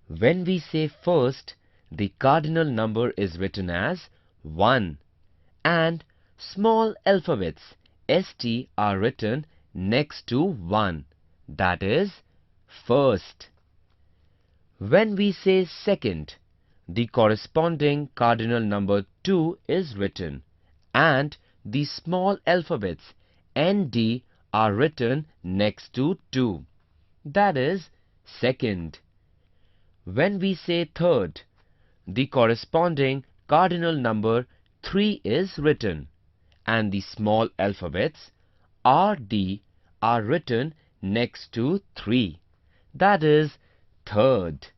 When we say first, the cardinal number is written as 1 and small alphabets ST are written next to 1, that is first. When we say second, the corresponding cardinal number 2 is written and the small alphabets ND are written next to 2, that is second. When we say third, the corresponding cardinal number 3 is written and the small alphabets RD are written next to 3, that is third.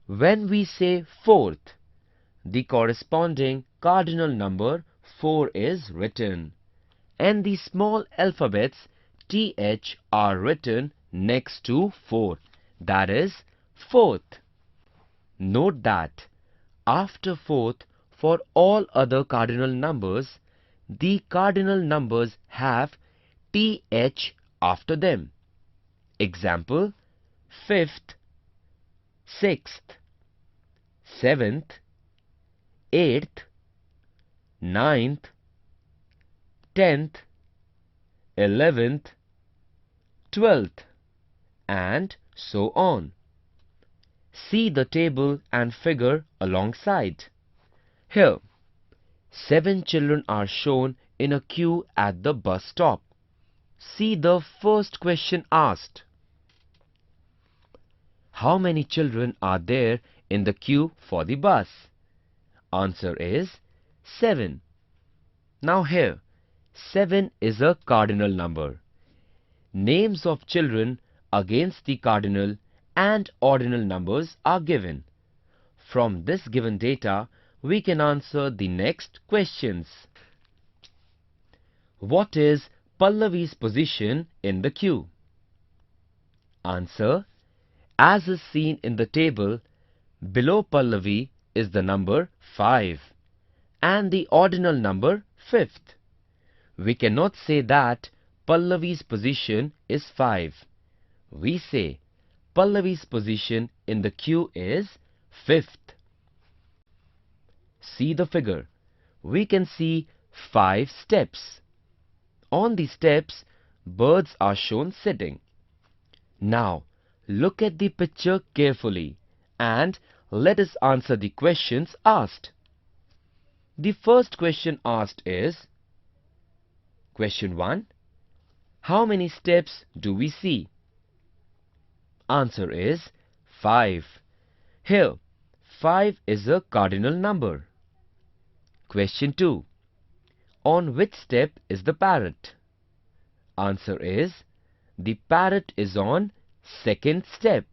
When we say fourth, the corresponding cardinal number 4 is written and the small alphabets TH are written next to 4, that is fourth. Note that after fourth, for all other cardinal numbers, the cardinal numbers have TH after them. Example, fifth, sixth, seventh, eighth, ninth, 10th, 11th, 12th, and so on. See the table and figure alongside. Here, 7 children are shown in a queue at the bus stop. See the first question asked. How many children are there in the queue for the bus? Answer is 7. Now here, 7 is a cardinal number. Names of children against the cardinal and ordinal numbers are given. From this given data, we can answer the next questions. What is Pallavi's position in the queue? Answer: as is seen in the table, below Pallavi is the number 5 and the ordinal number 5th. We cannot say that Pallavi's position is 5. We say Pallavi's position in the queue is 5th. See the figure. We can see 5 steps. On the steps, birds are shown sitting. Now, look at the picture carefully and let us answer the questions asked. The first question asked is, question 1. How many steps do we see? Answer is 5. Here, 5 is a cardinal number. Question 2. On which step is the parrot? Answer is, the parrot is on second step.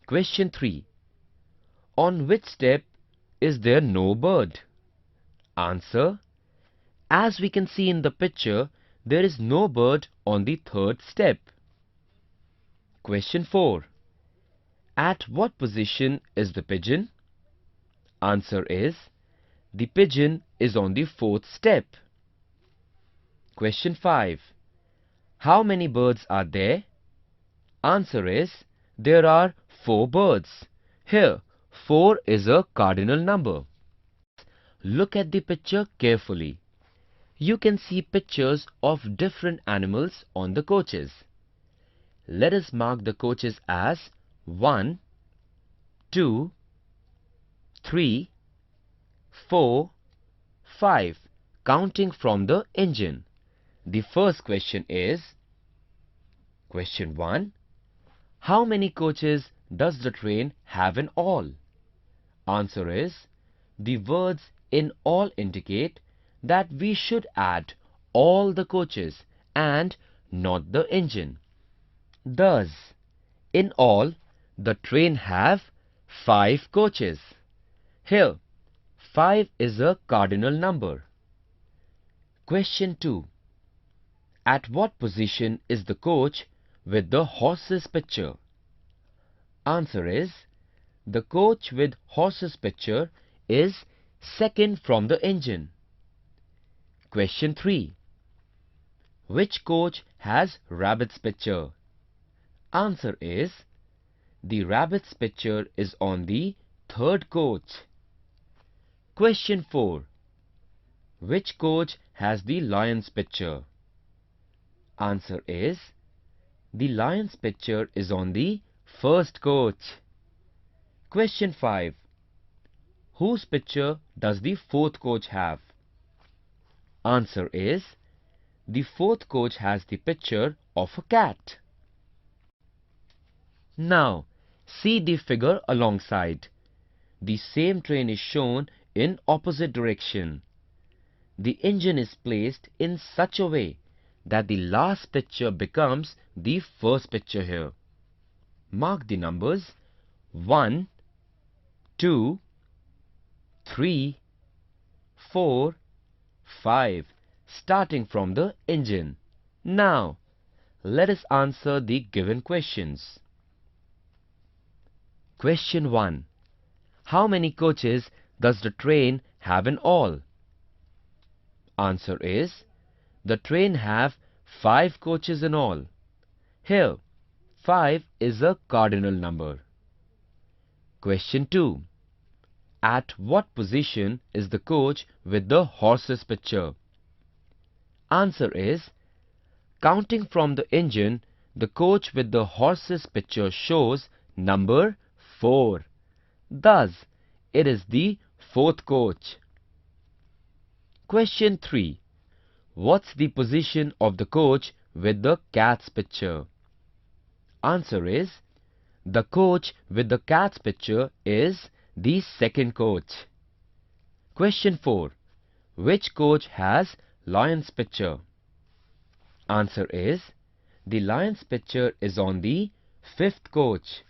Question 3. On which step is there no bird? Answer: as we can see in the picture, there is no bird on the third step. Question 4. At what position is the pigeon? Answer is, the pigeon is on the fourth step. Question 5. How many birds are there? Answer is, there are 4 birds. Here, 4 is a cardinal number. Look at the picture carefully. You can see pictures of different animals on the coaches. Let us mark the coaches as 1, 2, 3, 4, 5, counting from the engine. The first question is, question 1. How many coaches does the train have in all? Answer is, the words in all indicate that we should add all the coaches and not the engine. Thus, in all, the train have 5 coaches. Here, 5 is a cardinal number. Question 2. At what position is the coach with the horses picture? Answer is, the coach with horses picture is second from the engine. Question 3. Which coach has rabbit's picture? Answer is, The rabbit's picture is on the third coach. Question 4. Which coach has the lion's picture? Answer is, the lion's picture is on the first coach. Question 5. Whose picture does the fourth coach have? Answer is, the fourth coach has the picture of a cat. Now, see the figure alongside. The same train is shown in opposite direction. The engine is placed in such a way that the last picture becomes the first picture here. Mark the numbers 1, 2, 3, 4, 5, starting from the engine. Now, let us answer the given questions. Question 1. How many coaches does the train have in all? Answer is, the train have 5 coaches in all. Here, 5 is a cardinal number. Question 2. At what position is the coach with the horse's picture? Answer is, counting from the engine, the coach with the horse's picture shows number 4. Thus, it is the fourth coach. Question 3. What's the position of the coach with the cat's picture? Answer is, the coach with the cat's picture is the second coach. Question 4. Which coach has lion's picture? Answer is, the lion's picture is on the fifth coach.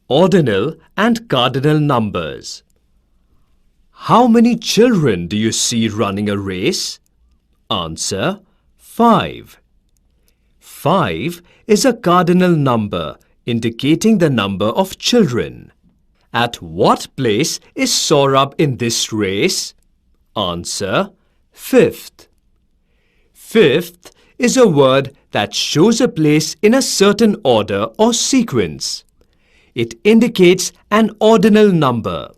Ordinal and cardinal numbers. How many children do you see running a race? Answer: 5. 5 is a cardinal number indicating the number of children. At what place is Saurabh in this race? Answer: 5th. 5th is a word that shows a place in a certain order or sequence. It indicates an ordinal number.